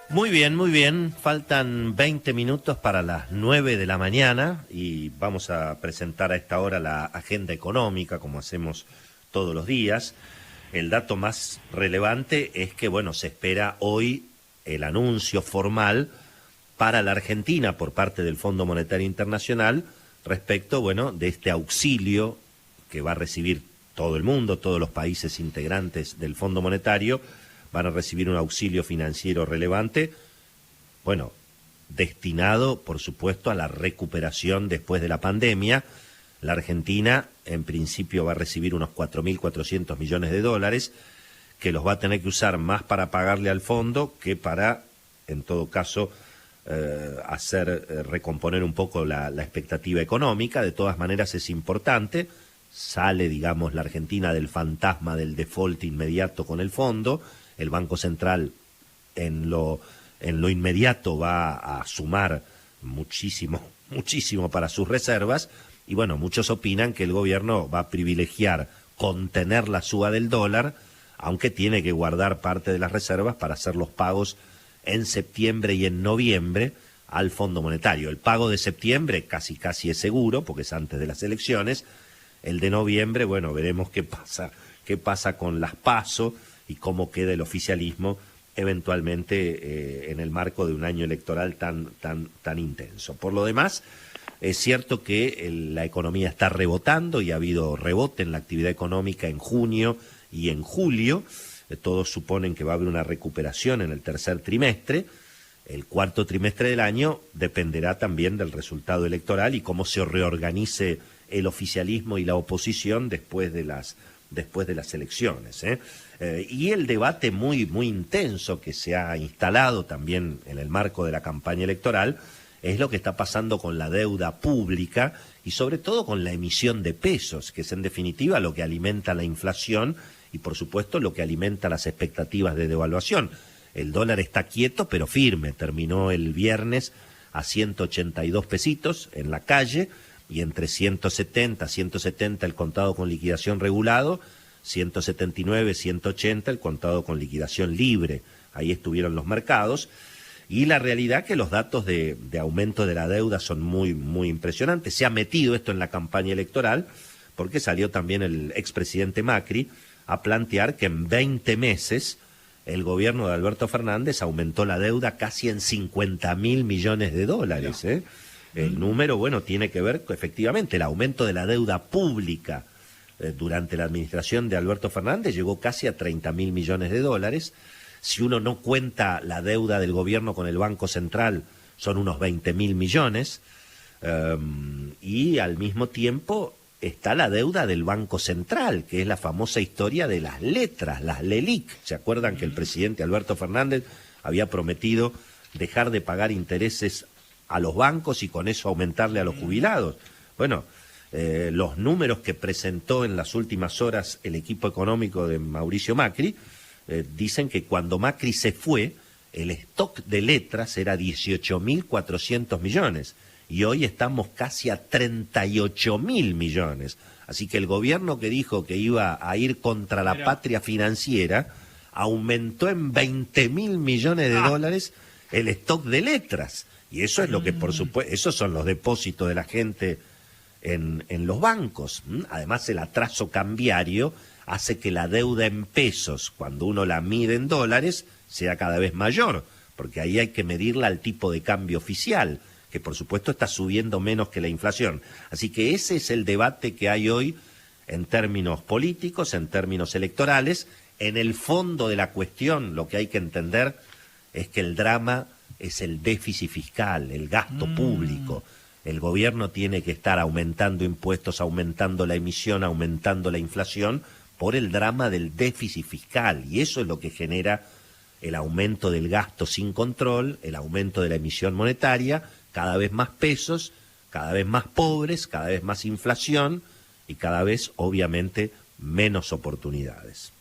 Muy bien, muy bien. Faltan 20 minutos para las 9 de la mañana y vamos a presentar a esta hora la agenda económica, como hacemos todos los días. El dato más relevante es que, bueno, se espera hoy el anuncio formal para la Argentina por parte del Fondo Monetario Internacional respecto, bueno, de este auxilio que va a recibir todo el mundo, todos los países integrantes del Fondo Monetario van a recibir un auxilio financiero relevante, bueno, destinado, por supuesto, a la recuperación después de la pandemia. La Argentina, en principio, va a recibir unos 4.400 millones de dólares, que los va a tener que usar más para pagarle al fondo que para, en todo caso, recomponer un poco la expectativa económica. De todas maneras, es importante. Sale, digamos, la Argentina del fantasma del default inmediato con el fondo. El Banco Central en lo inmediato va a sumar muchísimo para sus reservas y bueno, muchos opinan que el gobierno va a privilegiar contener la suba del dólar, aunque tiene que guardar parte de las reservas para hacer los pagos en septiembre y en noviembre al Fondo Monetario. El pago de septiembre casi es seguro porque es antes de las elecciones. El de noviembre, bueno, veremos qué pasa con las PASO y cómo queda el oficialismo eventualmente en el marco de un año electoral tan intenso. Por lo demás, es cierto que la economía está rebotando y ha habido rebote en la actividad económica en junio y en julio. Todos suponen que va a haber una recuperación en el tercer trimestre. El cuarto trimestre del año dependerá también del resultado electoral y cómo se reorganice el oficialismo y la oposición después de las elecciones, y el debate muy intenso que se ha instalado también en el marco de la campaña electoral es lo que está pasando con la deuda pública y sobre todo con la emisión de pesos, que es en definitiva lo que alimenta la inflación y por supuesto lo que alimenta las expectativas de devaluación. El dólar está quieto pero firme, terminó el viernes a 182 pesitos en la calle, y entre 170 el contado con liquidación regulado, 179, 180 el contado con liquidación libre. Ahí estuvieron los mercados. Y la realidad que los datos de aumento de la deuda son muy impresionantes. Se ha metido esto en la campaña electoral porque salió también el expresidente Macri a plantear que en 20 meses el gobierno de Alberto Fernández aumentó la deuda casi en 50.000 millones de dólares, ¿eh? El número, bueno, tiene que ver efectivamente el aumento de la deuda pública durante la administración de Alberto Fernández llegó casi a 30.000 millones de dólares. Si uno no cuenta la deuda del gobierno con el Banco Central, son unos 20.000 millones. Y al mismo tiempo está la deuda del Banco Central, que es la famosa historia de las letras, las LELIQ. ¿Se acuerdan que el presidente Alberto Fernández había prometido dejar de pagar intereses a los bancos y con eso aumentarle a los jubilados? Bueno, los números que presentó en las últimas horas el equipo económico de Mauricio Macri dicen que cuando Macri se fue, el stock de letras era 18.400 millones y hoy estamos casi a 38.000 millones. Así que el gobierno que dijo que iba a ir contra la patria financiera aumentó en 20.000 millones de dólares el stock de letras. Y eso es lo que, por supuesto, esos son los depósitos de la gente en los bancos. Además, el atraso cambiario hace que la deuda en pesos, cuando uno la mide en dólares, sea cada vez mayor, porque ahí hay que medirla al tipo de cambio oficial, que por supuesto está subiendo menos que la inflación. Así que ese es el debate que hay hoy en términos políticos, en términos electorales. En el fondo de la cuestión, lo que hay que entender es que el drama es el déficit fiscal, el gasto público. El gobierno tiene que estar aumentando impuestos, aumentando la emisión, aumentando la inflación por el drama del déficit fiscal. Y eso es lo que genera el aumento del gasto sin control, el aumento de la emisión monetaria, cada vez más pesos, cada vez más pobres, cada vez más inflación y cada vez, obviamente, menos oportunidades.